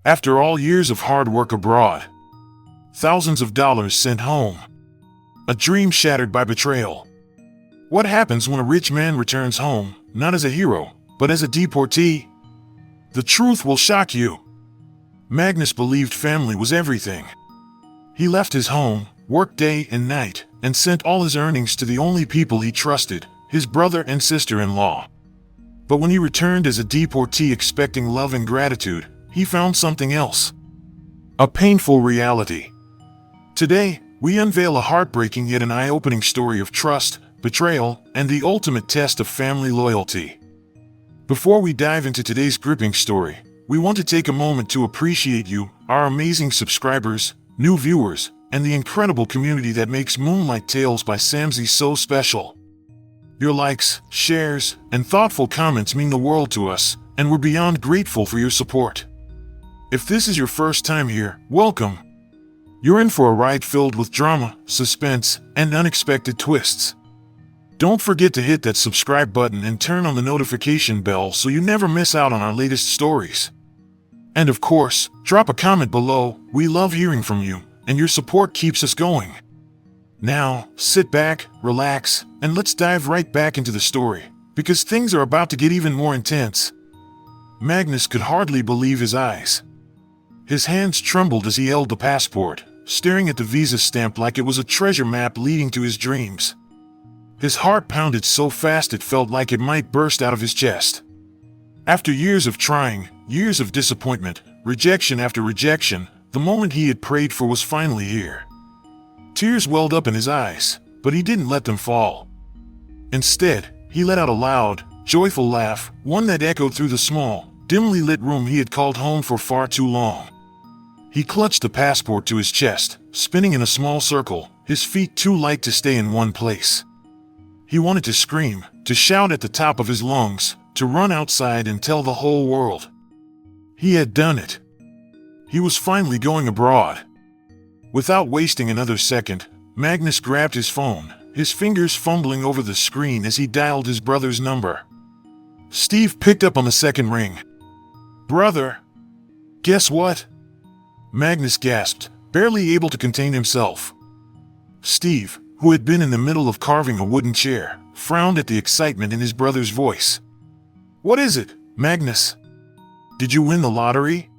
After all years of hard work abroad, thousands of dollars sent home, a dream shattered by betrayal. What happens when a rich man returns home, not as a hero, but as a deportee? The truth will shock you. Magnus believed family was everything. He left his home, worked day and night, and sent all his earnings to the only people he trusted, his brother and sister-in-law. But when he returned as a deportee expecting love and gratitude, he found something else. A painful reality. Today, we unveil a heartbreaking yet an eye-opening story of trust, betrayal, and the ultimate test of family loyalty. Before we dive into today's gripping story, we want to take a moment to appreciate you, our amazing subscribers, new viewers, and the incredible community that makes Moonlight Tales by Samzy so special. Your likes, shares, and thoughtful comments mean the world to us, and we're beyond grateful for your support. If this is your first time here, welcome. You're in for a ride filled with drama, suspense, and unexpected twists. Don't forget to hit that subscribe button and turn on the notification bell so you never miss out on our latest stories. And of course, drop a comment below. We love hearing from you, and your support keeps us going. Now, sit back, relax, and let's dive right back into the story, because things are about to get even more intense. Magnus could hardly believe his eyes. His hands trembled as he held the passport, staring at the visa stamp like it was a treasure map leading to his dreams. His heart pounded so fast it felt like it might burst out of his chest. After years of trying, years of disappointment, rejection after rejection, the moment he had prayed for was finally here. Tears welled up in his eyes, but he didn't let them fall. Instead, he let out a loud, joyful laugh, one that echoed through the small, dimly lit room he had called home for far too long. He clutched the passport to his chest, spinning in a small circle, his feet too light to stay in one place. He wanted to scream, to shout at the top of his lungs, to run outside and tell the whole world. He had done it. He was finally going abroad. Without wasting another second, Magnus grabbed his phone, his fingers fumbling over the screen as he dialed his brother's number. Steve picked up on the second ring. "Brother, guess what?" Magnus gasped, barely able to contain himself. Steve, who had been in the middle of carving a wooden chair, frowned at the excitement in his brother's voice. "What is it, Magnus? Did you win the lottery?"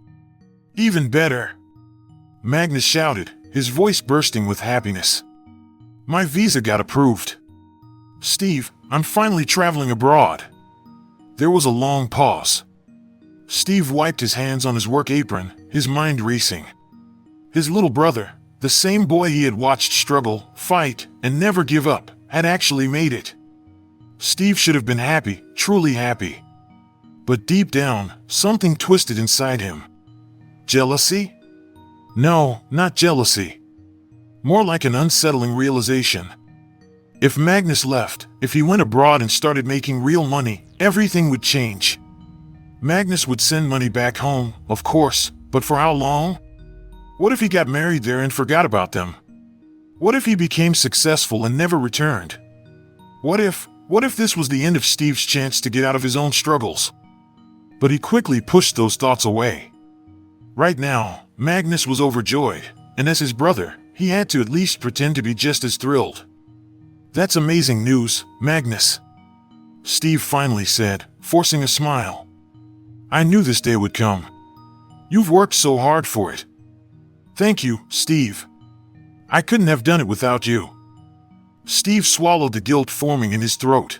"Even better," Magnus shouted, his voice bursting with happiness. "My visa got approved. Steve, I'm finally traveling abroad." There was a long pause. Steve wiped his hands on his work apron, his mind racing. His little brother, the same boy he had watched struggle, fight, and never give up, had actually made it. Steve should have been happy, truly happy. But deep down, something twisted inside him. Jealousy? No, not jealousy. More like an unsettling realization. If Magnus left, if he went abroad and started making real money, everything would change. Magnus would send money back home, of course, but for how long? What if he got married there and forgot about them? What if he became successful and never returned? What if this was the end of Steve's chance to get out of his own struggles? But he quickly pushed those thoughts away. Right now, Magnus was overjoyed, and as his brother, he had to at least pretend to be just as thrilled. "That's amazing news, Magnus," Steve finally said, forcing a smile. "I knew this day would come. You've worked so hard for it." "Thank you, Steve. I couldn't have done it without you." Steve swallowed the guilt forming in his throat.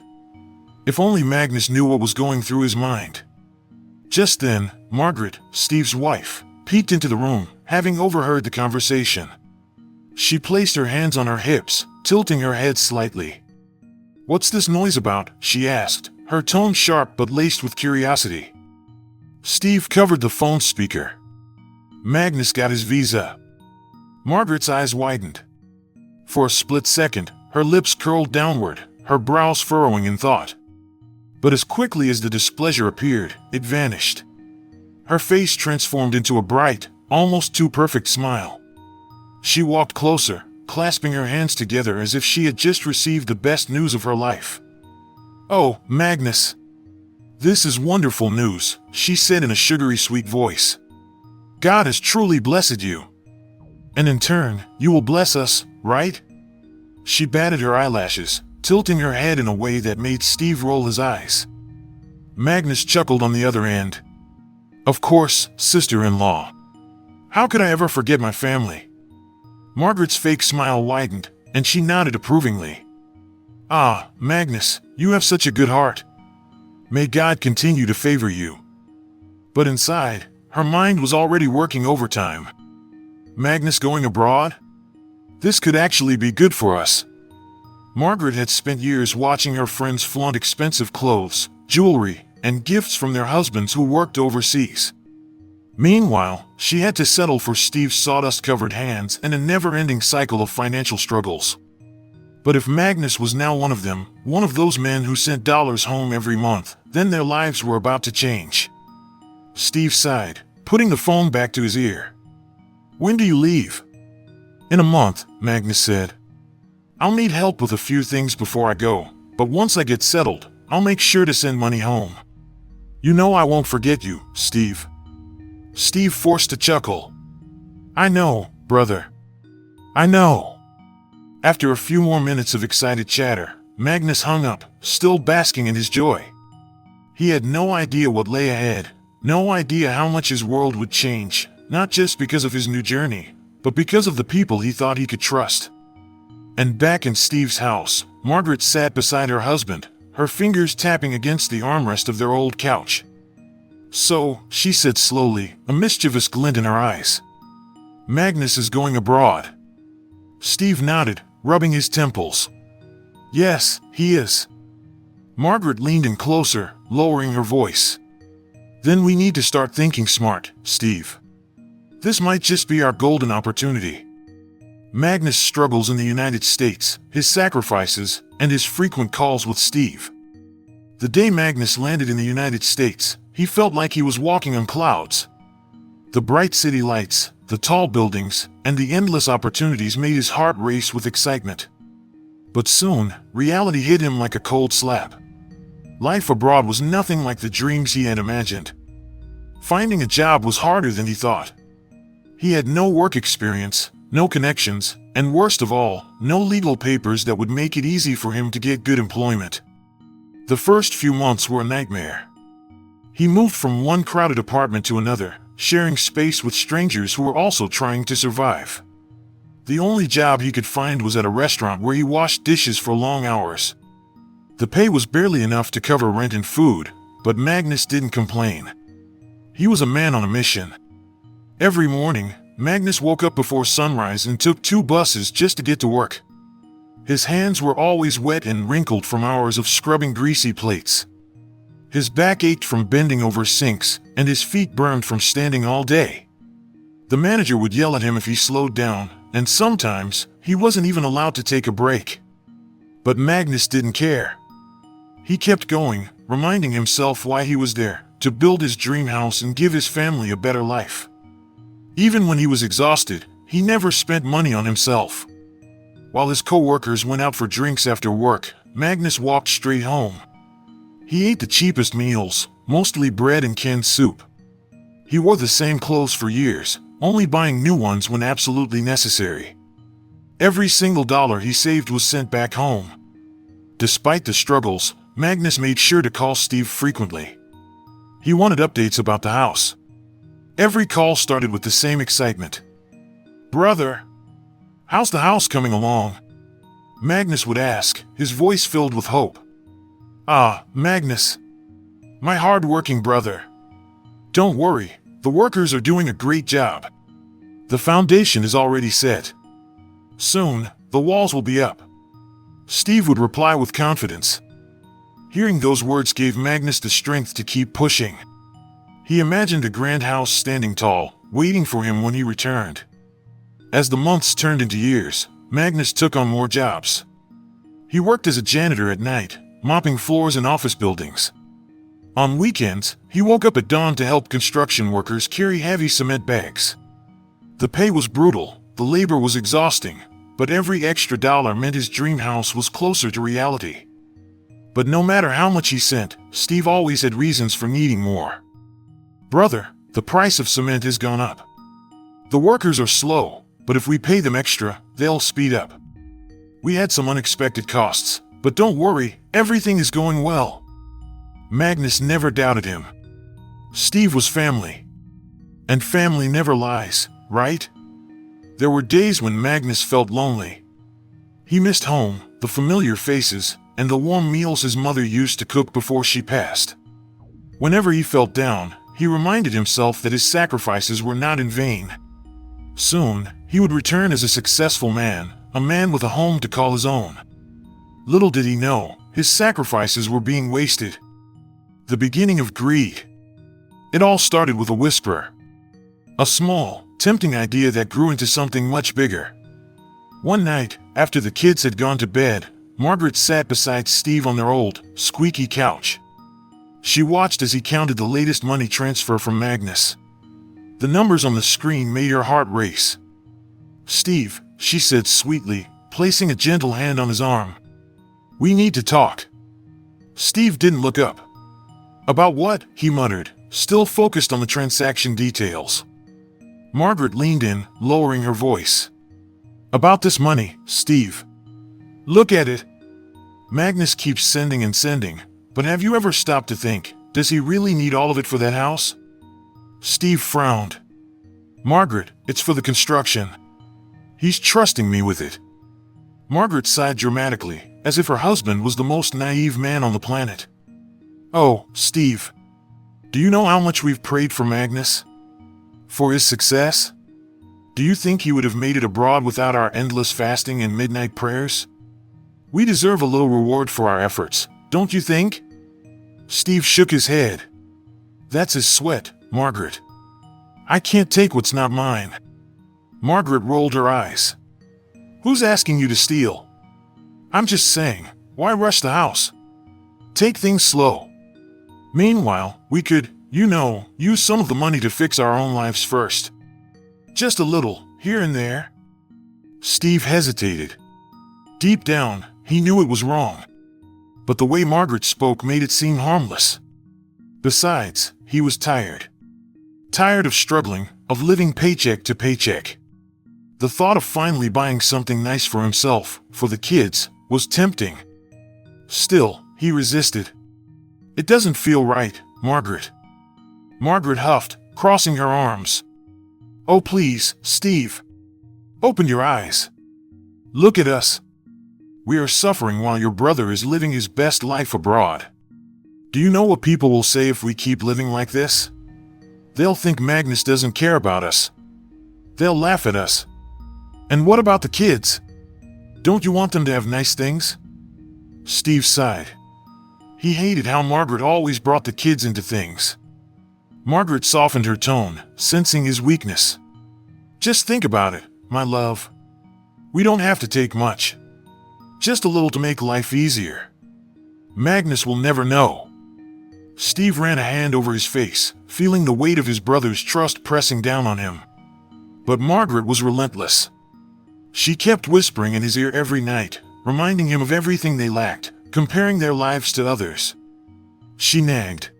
If only Magnus knew what was going through his mind. Just then, Margaret, Steve's wife, peeked into the room, having overheard the conversation. She placed her hands on her hips, tilting her head slightly. "What's this noise about?" she asked, her tone sharp but laced with curiosity. Steve covered the phone speaker. "Magnus got his visa." Margaret's eyes widened. For a split second, her lips curled downward, her brows furrowing in thought. But as quickly as the displeasure appeared, it vanished. Her face transformed into a bright, almost too perfect smile. She walked closer, clasping her hands together as if she had just received the best news of her life. "Oh, Magnus! This is wonderful news," she said in a sugary sweet voice. God has truly blessed you. And in turn, you will bless us, right? She batted her eyelashes, tilting her head in a way that made Steve roll his eyes. Magnus chuckled on the other end. Of course, sister-in-law. How could I ever forget my family? Margaret's fake smile widened, and she nodded approvingly. Ah, Magnus, you have such a good heart. May God continue to favor you. But inside, her mind was already working overtime. Magnus going abroad? This could actually be good for us. Margaret had spent years watching her friends flaunt expensive clothes, jewelry, and gifts from their husbands who worked overseas. Meanwhile, she had to settle for Steve's sawdust-covered hands and a never-ending cycle of financial struggles. But if Magnus was now one of them, one of those men who sent dollars home every month, then their lives were about to change. Steve sighed, putting the phone back to his ear. When do you leave? In a month, Magnus said. I'll need help with a few things before I go, but once I get settled, I'll make sure to send money home. You know I won't forget you, Steve. Steve forced a chuckle. I know, brother. I know. After a few more minutes of excited chatter, Magnus hung up, still basking in his joy. He had no idea what lay ahead, no idea how much his world would change, not just because of his new journey, but because of the people he thought he could trust. And back in Steve's house, Margaret sat beside her husband, her fingers tapping against the armrest of their old couch. So, she said slowly, a mischievous glint in her eyes. Magnus is going abroad. Steve nodded, rubbing his temples. Yes, he is. Margaret leaned in closer, lowering her voice. Then we need to start thinking smart, Steve. This might just be our golden opportunity. Magnus' struggles in the United States, his sacrifices, and his frequent calls with Steve. The day Magnus landed in the United States, he felt like he was walking on clouds. The bright city lights, the tall buildings, and the endless opportunities made his heart race with excitement. But soon, reality hit him like a cold slap. Life abroad was nothing like the dreams he had imagined. Finding a job was harder than he thought. He had no work experience, no connections, and worst of all, no legal papers that would make it easy for him to get good employment. The first few months were a nightmare. He moved from one crowded apartment to another, sharing space with strangers who were also trying to survive. The only job he could find was at a restaurant where he washed dishes for long hours. The pay was barely enough to cover rent and food, but Magnus didn't complain. He was a man on a mission. Every morning, Magnus woke up before sunrise and took 2 buses just to get to work. His hands were always wet and wrinkled from hours of scrubbing greasy plates. His back ached from bending over sinks, and his feet burned from standing all day. The manager would yell at him if he slowed down, and sometimes, he wasn't even allowed to take a break. But Magnus didn't care. He kept going, reminding himself why he was there, to build his dream house and give his family a better life. Even when he was exhausted, he never spent money on himself. While his co-workers went out for drinks after work, Magnus walked straight home. He ate the cheapest meals, mostly bread and canned soup. He wore the same clothes for years, only buying new ones when absolutely necessary. Every single dollar he saved was sent back home. Despite the struggles, Magnus made sure to call Steve frequently. He wanted updates about the house. Every call started with the same excitement. Brother, how's the house coming along? Magnus would ask, his voice filled with hope. Ah, Magnus. My hard-working brother. Don't worry, the workers are doing a great job. The foundation is already set. Soon, the walls will be up. Steve would reply with confidence. Hearing those words gave Magnus the strength to keep pushing. He imagined a grand house standing tall, waiting for him when he returned. As the months turned into years, Magnus took on more jobs. He worked as a janitor at night, mopping floors in office buildings. On weekends, he woke up at dawn to help construction workers carry heavy cement bags. The pay was brutal, the labor was exhausting, but every extra dollar meant his dream house was closer to reality. But no matter how much he sent, Steve always had reasons for needing more. Brother, the price of cement has gone up. The workers are slow, but if we pay them extra, they'll speed up. We had some unexpected costs, but don't worry, everything is going well. Magnus never doubted him. Steve was family. And family never lies, right? There were days when Magnus felt lonely. He missed home, the familiar faces, and the warm meals his mother used to cook before she passed. Whenever he felt down, he reminded himself that his sacrifices were not in vain. Soon, he would return as a successful man, a man with a home to call his own. Little did he know, his sacrifices were being wasted. The beginning of greed. It all started with a whisper. A small, tempting idea that grew into something much bigger. One night, after the kids had gone to bed, Margaret sat beside Steve on their old, squeaky couch. She watched as he counted the latest money transfer from Magnus. The numbers on the screen made her heart race. "Steve," she said sweetly, placing a gentle hand on his arm. "We need to talk." Steve didn't look up. "About what?" he muttered, still focused on the transaction details. Margaret leaned in, lowering her voice. "About this money, Steve. Look at it. Magnus keeps sending and sending, but have you ever stopped to think, does he really need all of it for that house?" Steve frowned. "Margaret, it's for the construction. He's trusting me with it." Margaret sighed dramatically, as if her husband was the most naive man on the planet. "Oh, Steve. Do you know how much we've prayed for Magnus? For his success? Do you think he would have made it abroad without our endless fasting and midnight prayers? We deserve a little reward for our efforts, don't you think?" Steve shook his head. "That's his sweat, Margaret. I can't take what's not mine." Margaret rolled her eyes. "Who's asking you to steal? I'm just saying, why rush the house? Take things slow. Meanwhile, we could, use some of the money to fix our own lives first. Just a little, here and there." Steve hesitated. Deep down, he knew it was wrong. But the way Margaret spoke made it seem harmless. Besides, he was tired. Tired of struggling, of living paycheck to paycheck. The thought of finally buying something nice for himself, for the kids, was tempting. Still, he resisted. "It doesn't feel right, Margaret." Margaret huffed, crossing her arms. "Oh please, Steve. Open your eyes. Look at us. We are suffering while your brother is living his best life abroad. Do you know what people will say if we keep living like this? They'll think Magnus doesn't care about us. They'll laugh at us. And what about the kids? Don't you want them to have nice things?" Steve sighed. He hated how Margaret always brought the kids into things. Margaret softened her tone, sensing his weakness. "Just think about it, my love. We don't have to take much. Just a little to make life easier. Magnus will never know." Steve ran a hand over his face, feeling the weight of his brother's trust pressing down on him. But Margaret was relentless. She kept whispering in his ear every night, reminding him of everything they lacked, comparing their lives to others. She nagged.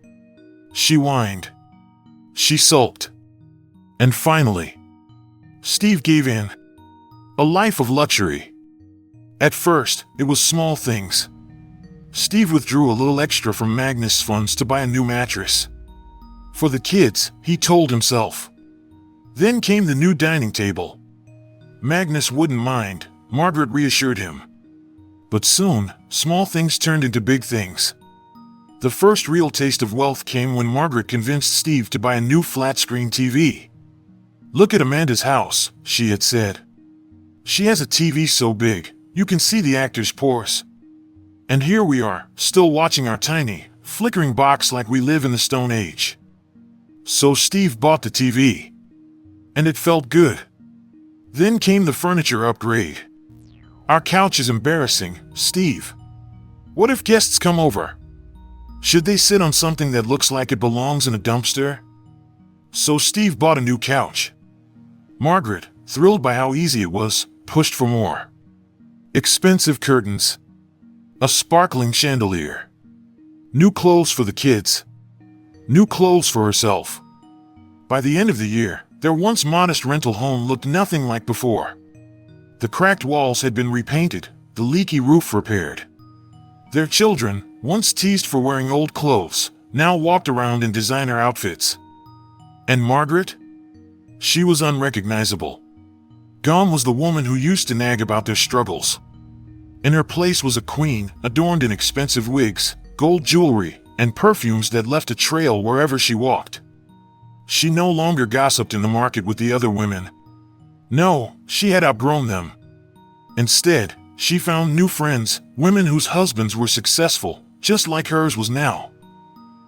She whined. She sulked. And finally, Steve gave in. A life of luxury. At first, it was small things. Steve withdrew a little extra from Magnus' funds to buy a new mattress. For the kids, he told himself. Then came the new dining table. Magnus wouldn't mind, Margaret reassured him. But soon, small things turned into big things. The first real taste of wealth came when Margaret convinced Steve to buy a new flat-screen TV. "Look at Amanda's house," she had said. "She has a TV so big, you can see the actor's pores. And here we are, still watching our tiny, flickering box like we live in the Stone Age." So Steve bought the TV. And it felt good. Then came the furniture upgrade. "Our couch is embarrassing, Steve. What if guests come over? Should they sit on something that looks like it belongs in a dumpster?" So Steve bought a new couch. Margaret, thrilled by how easy it was, pushed for more. Expensive curtains. A sparkling chandelier. New clothes for the kids. New clothes for herself. By the end of the year, Their once modest rental home looked nothing like before. The cracked walls had been repainted, the leaky roof repaired. Their children, once teased for wearing old clothes, now walked around in designer outfits. And Margaret? She was unrecognizable. Gone was the woman who used to nag about their struggles. In her place was a queen, adorned in expensive wigs, gold jewelry, and perfumes that left a trail wherever she walked. She no longer gossiped in the market with the other women. No, she had outgrown them. Instead, she found new friends, women whose husbands were successful, just like hers was now.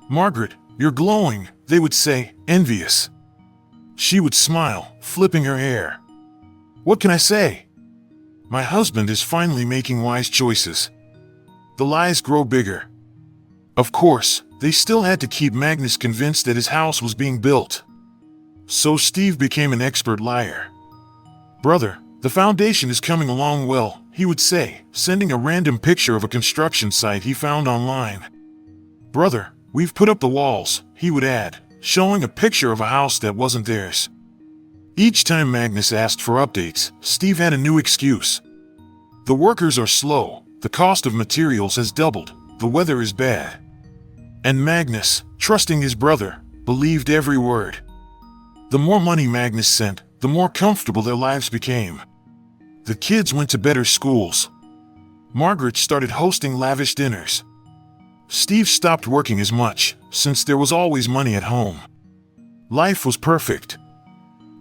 "Margaret, you're glowing," they would say, envious. She would smile, flipping her hair. "What can I say? My husband is finally making wise choices." The lies grow bigger. Of course, they still had to keep Magnus convinced that his house was being built. So Steve became an expert liar. "Brother, the foundation is coming along well," he would say, sending a random picture of a construction site he found online. "Brother, we've put up the walls," he would add, showing a picture of a house that wasn't theirs. Each time Magnus asked for updates, Steve had a new excuse. "The workers are slow, the cost of materials has doubled, the weather is bad." And Magnus, trusting his brother, believed every word. The more money Magnus sent, the more comfortable their lives became. The kids went to better schools. Margaret started hosting lavish dinners. Steve stopped working as much, since there was always money at home. Life was perfect.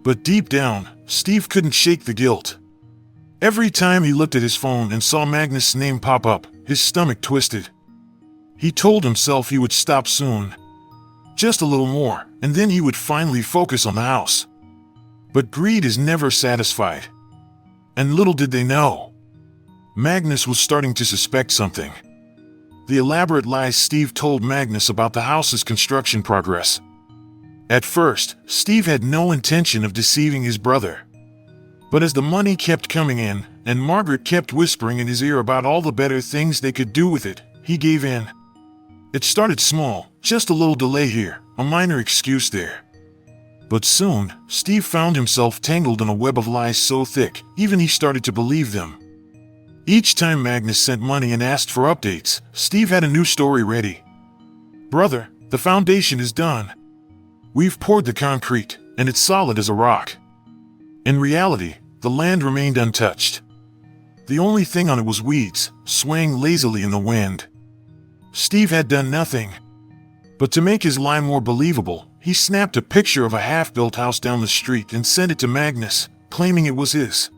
But deep down, Steve couldn't shake the guilt. Every time he looked at his phone and saw Magnus' name pop up, his stomach twisted. He told himself he would stop soon. Just a little more, and then he would finally focus on the house. But greed is never satisfied. And little did they know, Magnus was starting to suspect something. The elaborate lies Steve told Magnus about the house's construction progress. At first, Steve had no intention of deceiving his brother. But as the money kept coming in, and Margaret kept whispering in his ear about all the better things they could do with it, he gave in. It started small, just a little delay here, a minor excuse there. But soon, Steve found himself tangled in a web of lies so thick, even he started to believe them. Each time Magnus sent money and asked for updates, Steve had a new story ready. "Brother, the foundation is done. We've poured the concrete, and it's solid as a rock." In reality, the land remained untouched. The only thing on it was weeds, swaying lazily in the wind. Steve had done nothing. But to make his lie more believable, he snapped a picture of a half-built house down the street and sent it to Magnus, claiming it was his.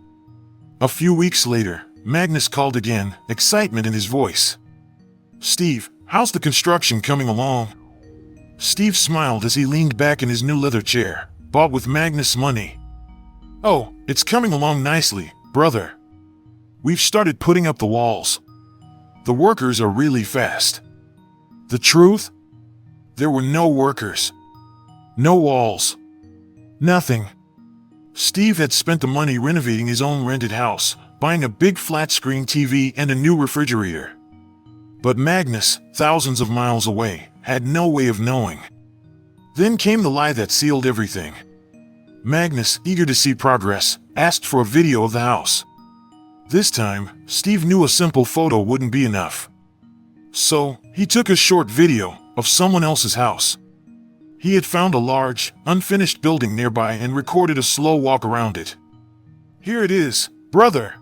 A few weeks later, Magnus called again, excitement in his voice. "Steve, how's the construction coming along?" Steve smiled as he leaned back in his new leather chair, bought with Magnus' money. "Oh, it's coming along nicely, brother. We've started putting up the walls. The workers are really fast." The truth? There were no workers. No walls. Nothing. Steve had spent the money renovating his own rented house, buying a big flat-screen TV and a new refrigerator. But Magnus, thousands of miles away, had no way of knowing. Then came the lie that sealed everything. Magnus, eager to see progress, asked for a video of the house. This time, Steve knew a simple photo wouldn't be enough. So, he took a short video of someone else's house. He had found a large, unfinished building nearby and recorded a slow walk around it. "Here it is, brother.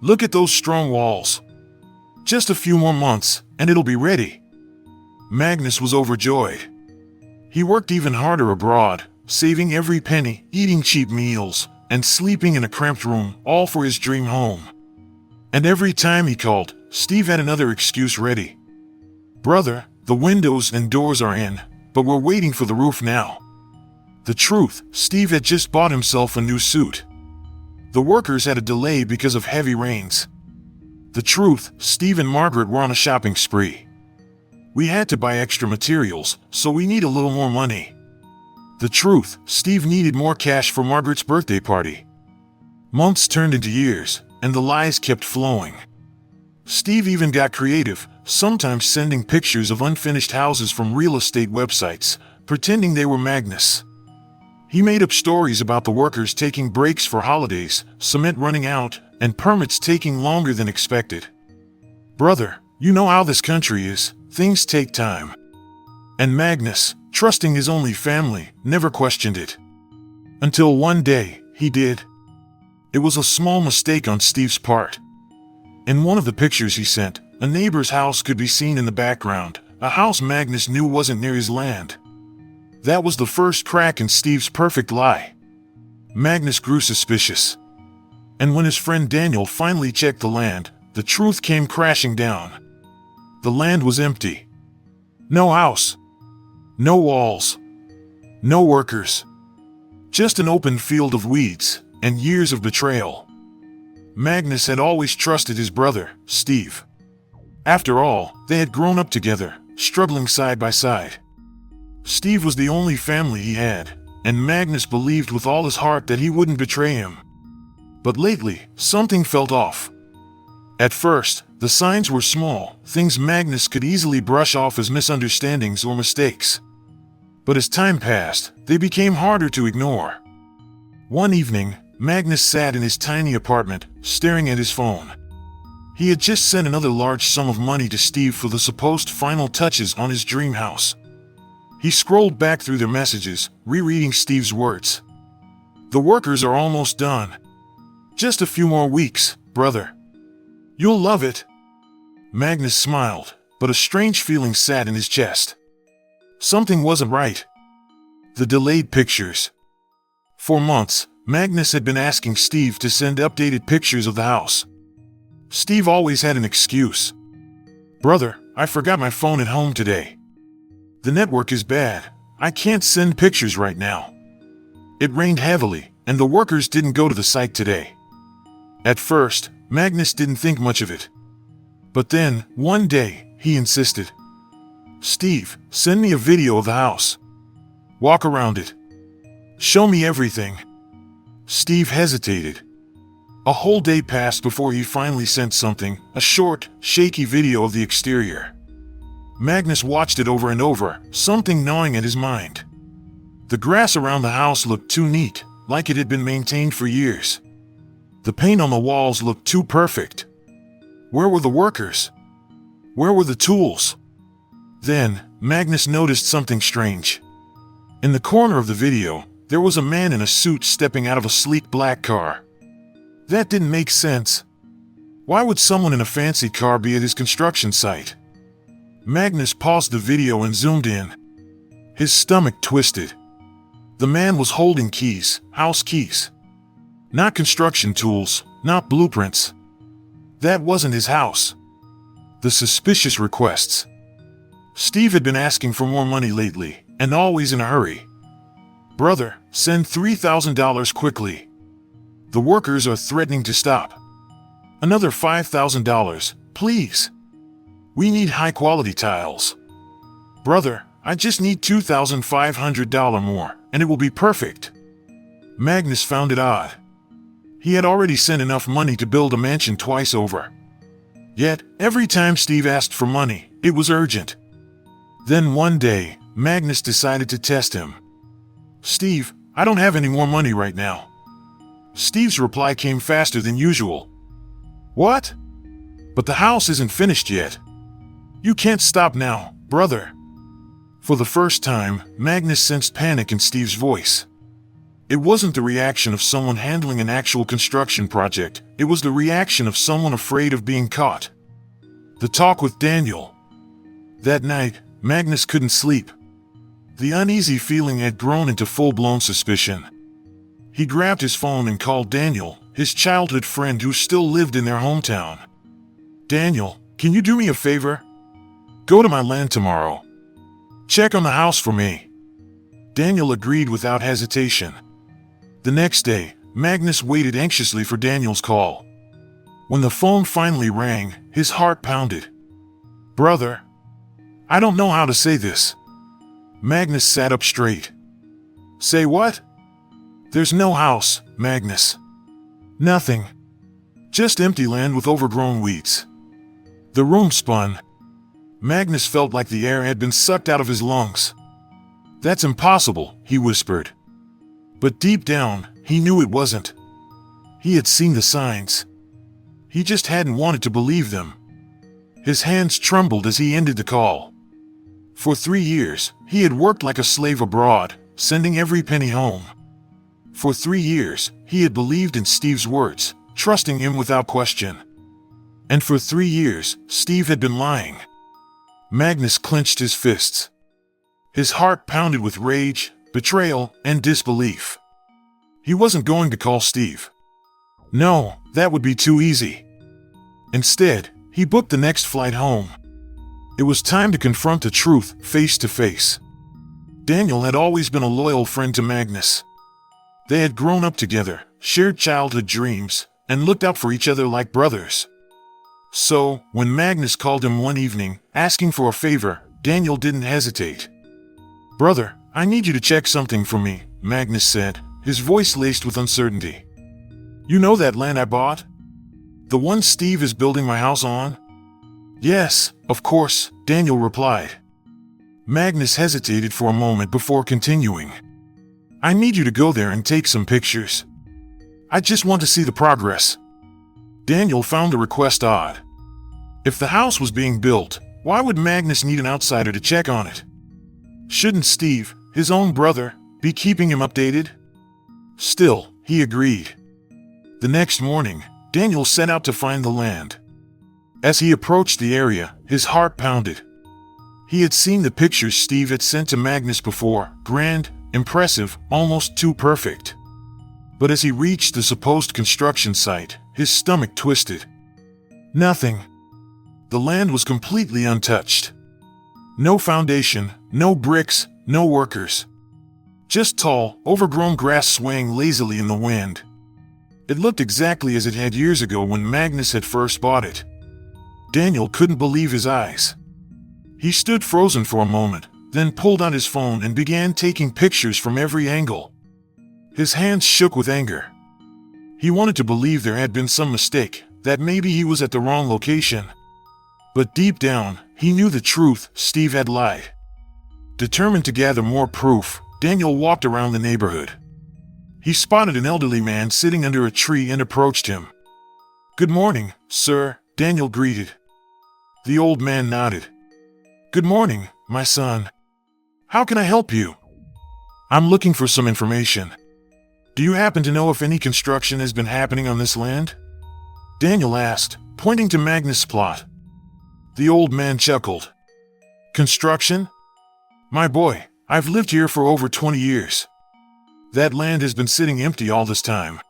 Look at those strong walls. Just a few more months, and it'll be ready." Magnus was overjoyed. He worked even harder abroad, saving every penny, eating cheap meals, and sleeping in a cramped room, all for his dream home. And every time he called, Steve had another excuse ready. "Brother, the windows and doors are in, but we're waiting for the roof now." The truth, Steve had just bought himself a new suit. The workers had a delay because of heavy rains. The truth, Steve and Margaret were on a shopping spree. "We had to buy extra materials, so we need a little more money." The truth, Steve needed more cash for Margaret's birthday party. Months turned into years, and the lies kept flowing. Steve even got creative, sometimes sending pictures of unfinished houses from real estate websites, pretending they were Magnus. He made up stories about the workers taking breaks for holidays, cement running out, and permits taking longer than expected. "Brother, you know how this country is, things take time." And Magnus, trusting his only family, never questioned it. Until one day, he did. It was a small mistake on Steve's part. In one of the pictures he sent, a neighbor's house could be seen in the background, a house Magnus knew wasn't near his land. That was the first crack in Steve's perfect lie. Magnus grew suspicious. And when his friend Daniel finally checked the land, the truth came crashing down. The land was empty. No house. No walls. No workers. Just an open field of weeds and years of betrayal. Magnus had always trusted his brother, Steve. After all, they had grown up together, struggling side by side. Steve was the only family he had, and Magnus believed with all his heart that he wouldn't betray him. But lately, something felt off. At first, the signs were small, things Magnus could easily brush off as misunderstandings or mistakes. But as time passed, they became harder to ignore. One evening, Magnus sat in his tiny apartment, staring at his phone. He had just sent another large sum of money to Steve for the supposed final touches on his dream house. He scrolled back through their messages, rereading Steve's words. "The workers are almost done. Just a few more weeks, brother. You'll love it." Magnus smiled, but a strange feeling sat in his chest. Something wasn't right. The delayed pictures. For months, Magnus had been asking Steve to send updated pictures of the house. Steve always had an excuse. "Brother, I forgot my phone at home today. The network is bad. I can't send pictures right now. It rained heavily, and the workers didn't go to the site today." At first, Magnus didn't think much of it. But then, one day, he insisted. "Steve, send me a video of the house. Walk around it. Show me everything." Steve hesitated. A whole day passed before he finally sent something, a short, shaky video of the exterior. Magnus watched it over and over, something gnawing at his mind. The grass around the house looked too neat, like it had been maintained for years. The paint on the walls looked too perfect. Where were the workers? Where were the tools? Then, Magnus noticed something strange. In the corner of the video, there was a man in a suit stepping out of a sleek black car. That didn't make sense. Why would someone in a fancy car be at his construction site? Magnus paused the video and zoomed in. His stomach twisted. The man was holding keys, house keys. Not construction tools, not blueprints. That wasn't his house. The suspicious requests. Steve had been asking for more money lately, and always in a hurry. "Brother, send $3,000 quickly. The workers are threatening to stop. Another $5,000, please. We need high-quality tiles. Brother, I just need $2,500 more, and it will be perfect." Magnus found it odd. He had already sent enough money to build a mansion twice over. Yet, every time Steve asked for money, it was urgent. Then one day, Magnus decided to test him. "Steve, I don't have any more money right now." Steve's reply came faster than usual. "What? But the house isn't finished yet. You can't stop now, brother." For the first time, Magnus sensed panic in Steve's voice. It wasn't the reaction of someone handling an actual construction project, it was the reaction of someone afraid of being caught. The talk with Daniel. That night, Magnus couldn't sleep. The uneasy feeling had grown into full-blown suspicion. He grabbed his phone and called Daniel, his childhood friend who still lived in their hometown. "Daniel, can you do me a favor? Go to my land tomorrow. Check on the house for me." Daniel agreed without hesitation. The next day, Magnus waited anxiously for Daniel's call. When the phone finally rang, his heart pounded. "Brother, I don't know how to say this." Magnus sat up straight. "Say what?" "There's no house, Magnus. Nothing. Just empty land with overgrown weeds." The room spun. Magnus felt like the air had been sucked out of his lungs. "That's impossible," he whispered. But deep down, he knew it wasn't. He had seen the signs. He just hadn't wanted to believe them. His hands trembled as he ended the call. For 3 years, he had worked like a slave abroad, sending every penny home. For 3 years, he had believed in Steve's words, trusting him without question. And for 3 years, Steve had been lying. Magnus clenched his fists. His heart pounded with rage, betrayal, and disbelief. He wasn't going to call Steve. No, that would be too easy. Instead, he booked the next flight home. It was time to confront the truth face to face. Daniel had always been a loyal friend to Magnus. They had grown up together, shared childhood dreams, and looked out for each other like brothers. So, when Magnus called him one evening, asking for a favor, Daniel didn't hesitate. "Brother, I need you to check something for me," Magnus said, his voice laced with uncertainty. "You know that land I bought? The one Steve is building my house on?" "Yes, of course," Daniel replied. Magnus hesitated for a moment before continuing. "I need you to go there and take some pictures. I just want to see the progress." Daniel found the request odd. If the house was being built, why would Magnus need an outsider to check on it? Shouldn't Steve, his own brother, be keeping him updated? Still, he agreed. The next morning, Daniel set out to find the land. As he approached the area, his heart pounded. He had seen the pictures Steve had sent to Magnus before, grand, impressive, almost too perfect. But as he reached the supposed construction site, his stomach twisted. Nothing. The land was completely untouched. No foundation, no bricks, no workers. Just tall, overgrown grass swaying lazily in the wind. It looked exactly as it had years ago when Magnus had first bought it. Daniel couldn't believe his eyes. He stood frozen for a moment, then pulled out his phone and began taking pictures from every angle. His hands shook with anger. He wanted to believe there had been some mistake, that maybe he was at the wrong location. But deep down, he knew the truth: Steve had lied. Determined to gather more proof, Daniel walked around the neighborhood. He spotted an elderly man sitting under a tree and approached him. "Good morning, sir," Daniel greeted. The old man nodded. "Good morning, my son. How can I help you?" "I'm looking for some information. Do you happen to know if any construction has been happening on this land?" Daniel asked, pointing to Magnus' plot. The old man chuckled. "Construction? My boy, I've lived here for over 20 years. That land has been sitting empty all this time.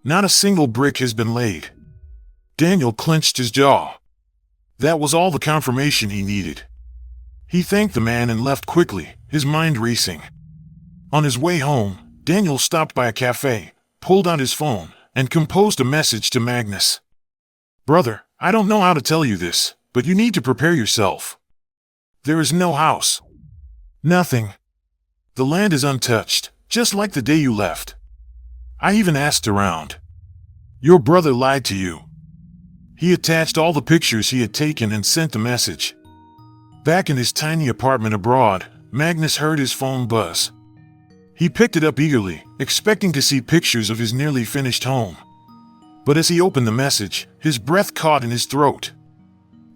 Not a single brick has been laid." Daniel clenched his jaw. That was all the confirmation he needed. He thanked the man and left quickly, his mind racing. On his way home, Daniel stopped by a cafe, pulled out his phone, and composed a message to Magnus. "Brother, I don't know how to tell you this, but you need to prepare yourself. There is no house. Nothing. The land is untouched, just like the day you left. I even asked around. Your brother lied to you." He attached all the pictures he had taken and sent the message. Back in his tiny apartment abroad, Magnus heard his phone buzz. He picked it up eagerly, expecting to see pictures of his nearly finished home. But as he opened the message, his breath caught in his throat.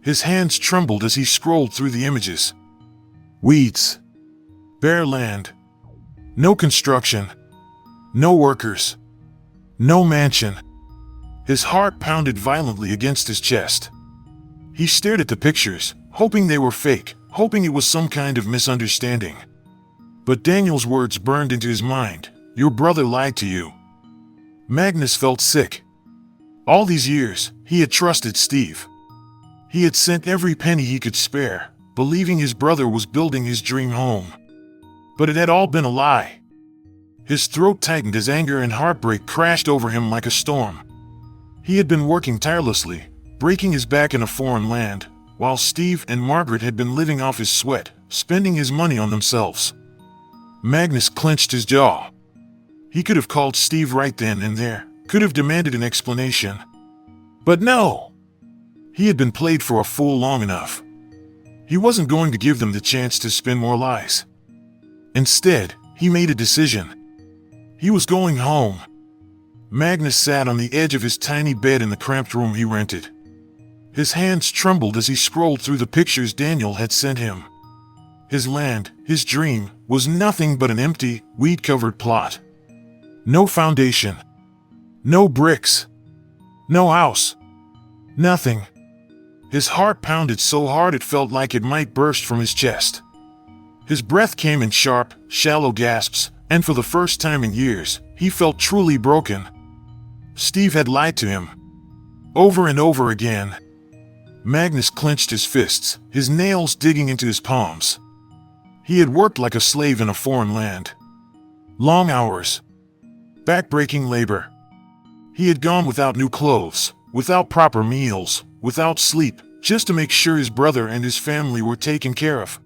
His hands trembled as he scrolled through the images. Weeds. Bare land. No construction. No workers. No mansion. His heart pounded violently against his chest. He stared at the pictures, hoping they were fake, hoping it was some kind of misunderstanding. But Daniel's words burned into his mind. Your brother lied to you. Magnus felt sick. All these years, he had trusted Steve. He had sent every penny he could spare, believing his brother was building his dream home. But it had all been a lie. His throat tightened as anger and heartbreak crashed over him like a storm. He had been working tirelessly, breaking his back in a foreign land, while Steve and Margaret had been living off his sweat, spending his money on themselves. Magnus clenched his jaw. He could have called Steve right then and there, could have demanded an explanation. But no! He had been played for a fool long enough. He wasn't going to give them the chance to spin more lies. Instead, he made a decision. He was going home. Magnus sat on the edge of his tiny bed in the cramped room he rented. His hands trembled as he scrolled through the pictures Daniel had sent him. His land, his dream, was nothing but an empty, weed-covered plot. No foundation. No bricks. No house. Nothing. His heart pounded so hard it felt like it might burst from his chest. His breath came in sharp, shallow gasps, and for the first time in years, he felt truly broken. Steve had lied to him. Over and over again. Magnus clenched his fists, his nails digging into his palms. He had worked like a slave in a foreign land. Long hours. Back-breaking labor. He had gone without new clothes, without proper meals, without sleep, just to make sure his brother and his family were taken care of.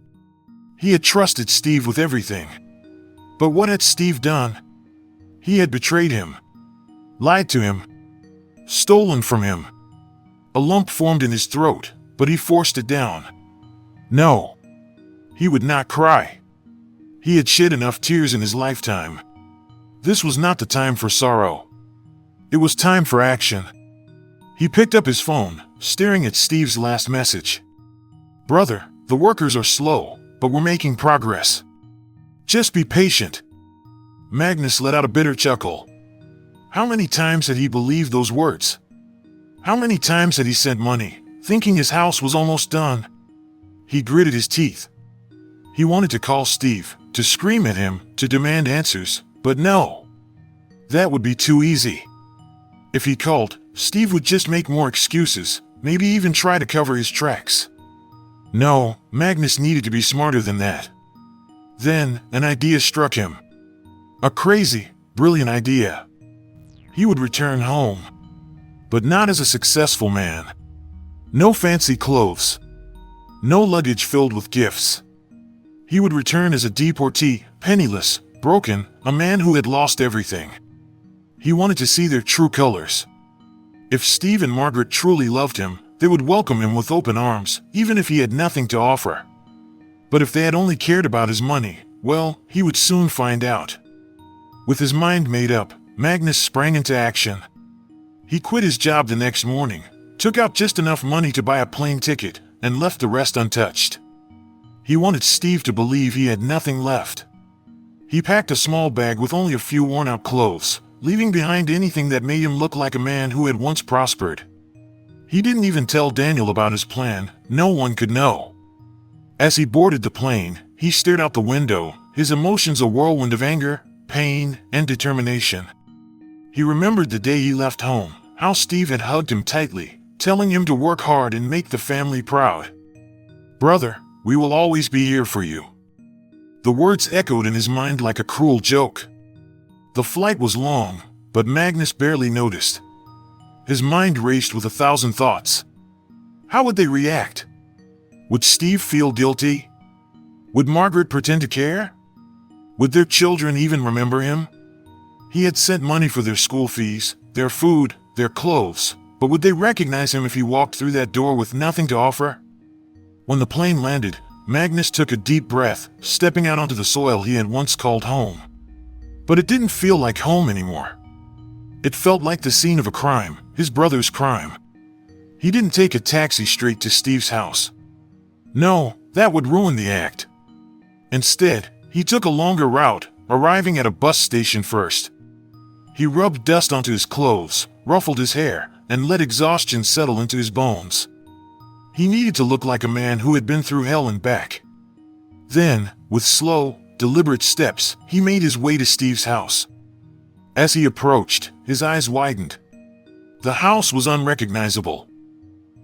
He had trusted Steve with everything. But what had Steve done? He had betrayed him. Lied to him. Stolen from him. A lump formed in his throat, but he forced it down. No. He would not cry. He had shed enough tears in his lifetime. This was not the time for sorrow. It was time for action. He picked up his phone, staring at Steve's last message. "Brother, the workers are slow, but we're making progress. Just be patient." Magnus let out a bitter chuckle. How many times had he believed those words? How many times had he sent money, thinking his house was almost done? He gritted his teeth. He wanted to call Steve, to scream at him, to demand answers, but no. That would be too easy. If he called, Steve would just make more excuses, maybe even try to cover his tracks. No, Magnus needed to be smarter than that. Then, an idea struck him. A crazy, brilliant idea. He would return home. But not as a successful man. No fancy clothes. No luggage filled with gifts. He would return as a deportee, penniless, broken, a man who had lost everything. He wanted to see their true colors. If Steve and Margaret truly loved him, they would welcome him with open arms, even if he had nothing to offer. But if they had only cared about his money, well, he would soon find out. With his mind made up, Magnus sprang into action. He quit his job the next morning, took out just enough money to buy a plane ticket, and left the rest untouched. He wanted Steve to believe he had nothing left. He packed a small bag with only a few worn-out clothes, leaving behind anything that made him look like a man who had once prospered. He didn't even tell Daniel about his plan. No one could know. As he boarded the plane, he stared out the window, his emotions a whirlwind of anger, pain, and determination. He remembered the day he left home, how Steve had hugged him tightly, telling him to work hard and make the family proud. "Brother, we will always be here for you." The words echoed in his mind like a cruel joke. The flight was long, but Magnus barely noticed. His mind raced with 1,000 thoughts. How would they react? Would Steve feel guilty? Would Margaret pretend to care? Would their children even remember him? He had sent money for their school fees, their food, their clothes, but would they recognize him if he walked through that door with nothing to offer? When the plane landed, Magnus took a deep breath, stepping out onto the soil he had once called home. But it didn't feel like home anymore. It felt like the scene of a crime, his brother's crime. He didn't take a taxi straight to Steve's house. No, that would ruin the act. Instead, he took a longer route, arriving at a bus station first. He rubbed dust onto his clothes, ruffled his hair, and let exhaustion settle into his bones. He needed to look like a man who had been through hell and back. Then, with slow, deliberate steps, he made his way to Steve's house. As he approached, his eyes widened. The house was unrecognizable.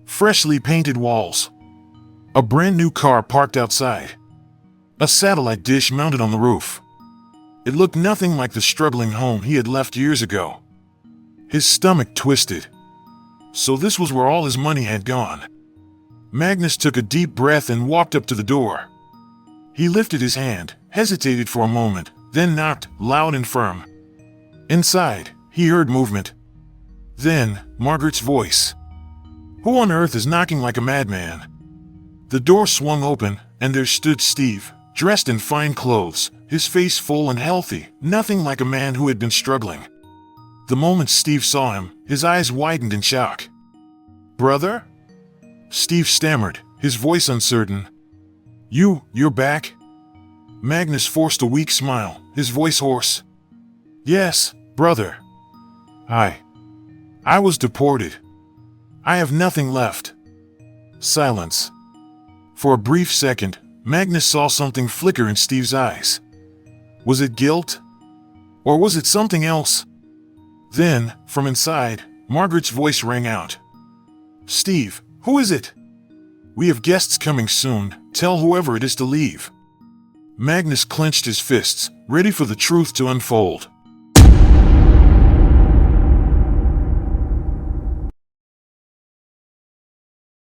Freshly painted walls. A brand new car parked outside. A satellite dish mounted on the roof. It looked nothing like the struggling home he had left years ago. His stomach twisted. So this was where all his money had gone. Magnus took a deep breath and walked up to the door. He lifted his hand, hesitated for a moment, then knocked, loud and firm. Inside, he heard movement. Then, Margaret's voice. "Who on earth is knocking like a madman?" The door swung open, and there stood Steve, dressed in fine clothes, his face full and healthy, nothing like a man who had been struggling. The moment Steve saw him, his eyes widened in shock. "Brother?" Steve stammered, his voice uncertain. You're back?" Magnus forced a weak smile, his voice hoarse. "Yes, brother. I was deported. I have nothing left." Silence. For a brief second, Magnus saw something flicker in Steve's eyes. Was it guilt? Or was it something else? Then, from inside, Margaret's voice rang out. "Steve, who is it? We have guests coming soon. Tell whoever it is to leave." Magnus clenched his fists, ready for the truth to unfold.